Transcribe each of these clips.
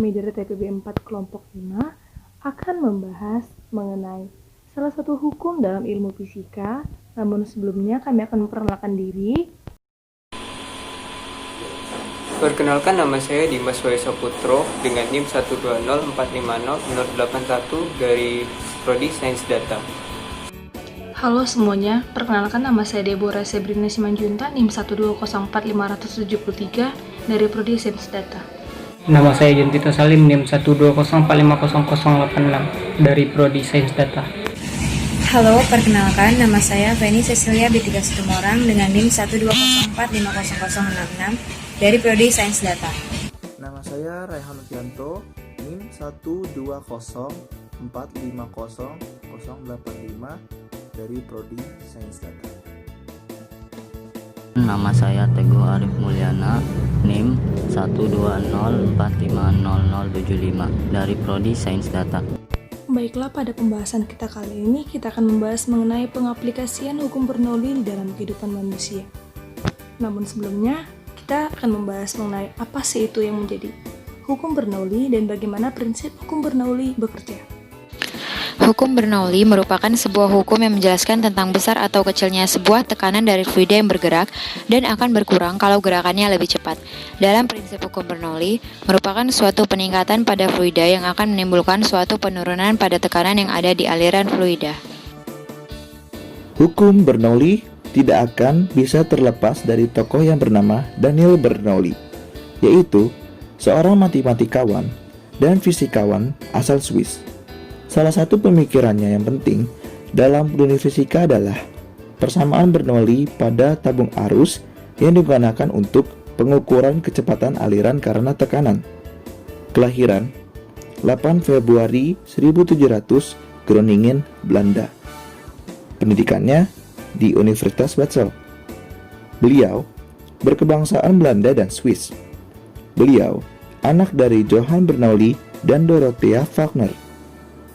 kami dari TPB 4 kelompok 5 akan membahas mengenai salah satu hukum dalam ilmu fisika. Namun sebelumnya kami akan memperkenalkan diri. Perkenalkan, nama saya Dimas Waiso-Putro dengan NIM 120450081 dari Prodi Sains Data. Halo semuanya, perkenalkan nama saya Deborah Sebrina Simanjunta, NIM 1204573 dari Prodi Sains Data. Nama saya Jentito Salim, NIM 120450086 dari Prodi Sains Data. Halo, perkenalkan nama saya Feni Cecilia Bintika Situmorang dengan NIM 120450066 dari Prodi Sains Data. Nama saya Raihan Fianto, NIM 120450085 dari Prodi Sains Data. Nama saya Teguh Arif Mulyana, NIM 120450075 dari Prodi Sains Data. Baiklah, pada pembahasan kita kali ini kita akan membahas mengenai pengaplikasian hukum Bernoulli di dalam kehidupan manusia. Namun sebelumnya, kita akan membahas mengenai apa sih itu yang menjadi hukum Bernoulli dan bagaimana prinsip hukum Bernoulli bekerja. Hukum Bernoulli merupakan sebuah hukum yang menjelaskan tentang besar atau kecilnya sebuah tekanan dari fluida yang bergerak dan akan berkurang kalau gerakannya lebih cepat. Dalam prinsip hukum Bernoulli, merupakan suatu peningkatan pada fluida yang akan menimbulkan suatu penurunan pada tekanan yang ada di aliran fluida. Hukum Bernoulli tidak akan bisa terlepas dari tokoh yang bernama Daniel Bernoulli, yaitu seorang matematikawan dan fisikawan asal Swiss. Salah satu pemikirannya yang penting dalam dunia fisika adalah persamaan Bernoulli pada tabung arus yang digunakan untuk pengukuran kecepatan aliran karena tekanan. Kelahiran 8 Februari 1700 Groningen, Belanda. Pendidikannya di Universitas Basel. Beliau berkebangsaan Belanda dan Swiss. Beliau anak dari Johann Bernoulli dan Dorothea Wagner.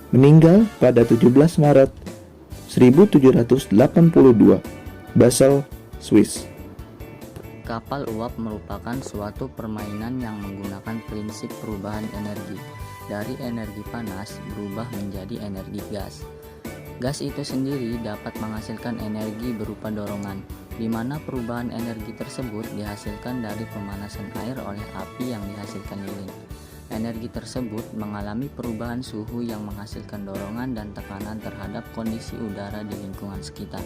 Meninggal pada 17 Maret 1782, Basel, Swiss. Kapal uap merupakan suatu permainan yang menggunakan prinsip perubahan energi. Dari energi panas berubah menjadi energi gas. Gas itu sendiri dapat menghasilkan energi berupa dorongan, di mana perubahan energi tersebut dihasilkan dari pemanasan air oleh api yang dihasilkan lilin. Energi tersebut mengalami perubahan suhu yang menghasilkan dorongan dan tekanan terhadap kondisi udara di lingkungan sekitar.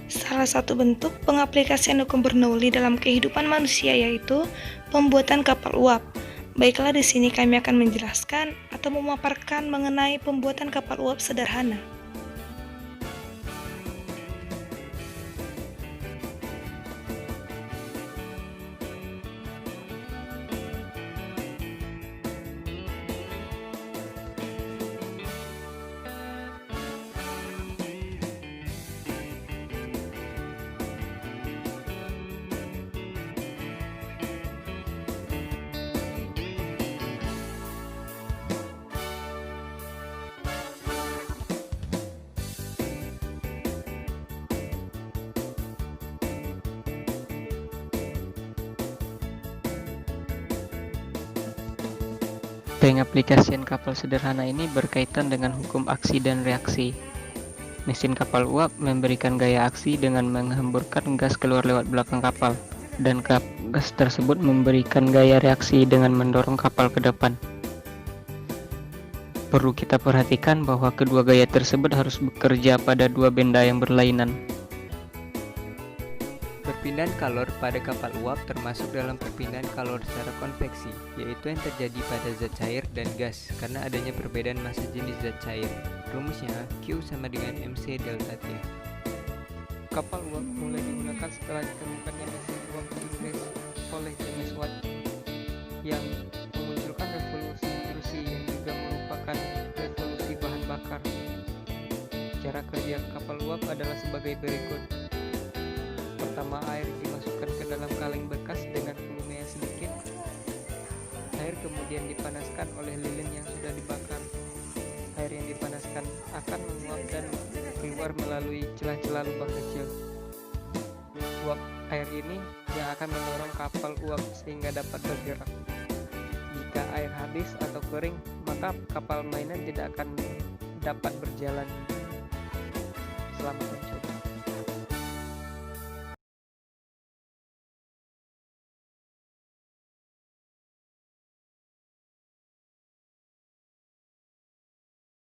Salah satu bentuk pengaplikasian hukum Bernoulli dalam kehidupan manusia yaitu pembuatan kapal uap. Baiklah, di sini kami akan menjelaskan atau memaparkan mengenai pembuatan kapal uap sederhana. Pengaplikasian kapal sederhana ini berkaitan dengan hukum aksi dan reaksi. Mesin kapal uap memberikan gaya aksi dengan menghamburkan gas keluar lewat belakang kapal, dan gas tersebut memberikan gaya reaksi dengan mendorong kapal ke depan. Perlu kita perhatikan bahwa kedua gaya tersebut harus bekerja pada dua benda yang berlainan. Perpindahan kalor pada kapal uap termasuk dalam perpindahan kalor secara konveksi, yaitu yang terjadi pada zat cair dan gas karena adanya perbedaan massa jenis zat cair. Rumusnya Q sama dengan MC delta T. Kapal uap mulai digunakan setelah ditemukannya mesin uap Inggris oleh James Watt yang memunculkan revolusi industri yang juga merupakan revolusi bahan bakar. Cara kerja kapal uap adalah sebagai berikut. Pertama, air dimasukkan ke dalam kaleng bekas dengan volume yang sedikit. Air kemudian dipanaskan oleh lilin yang sudah dibakar. Air yang dipanaskan akan menguap dan keluar melalui celah-celah lubang kecil. Uap air ini yang akan mendorong kapal uap sehingga dapat bergerak. Jika air habis atau kering, maka kapal mainan tidak akan dapat berjalan. Selamat mencoba.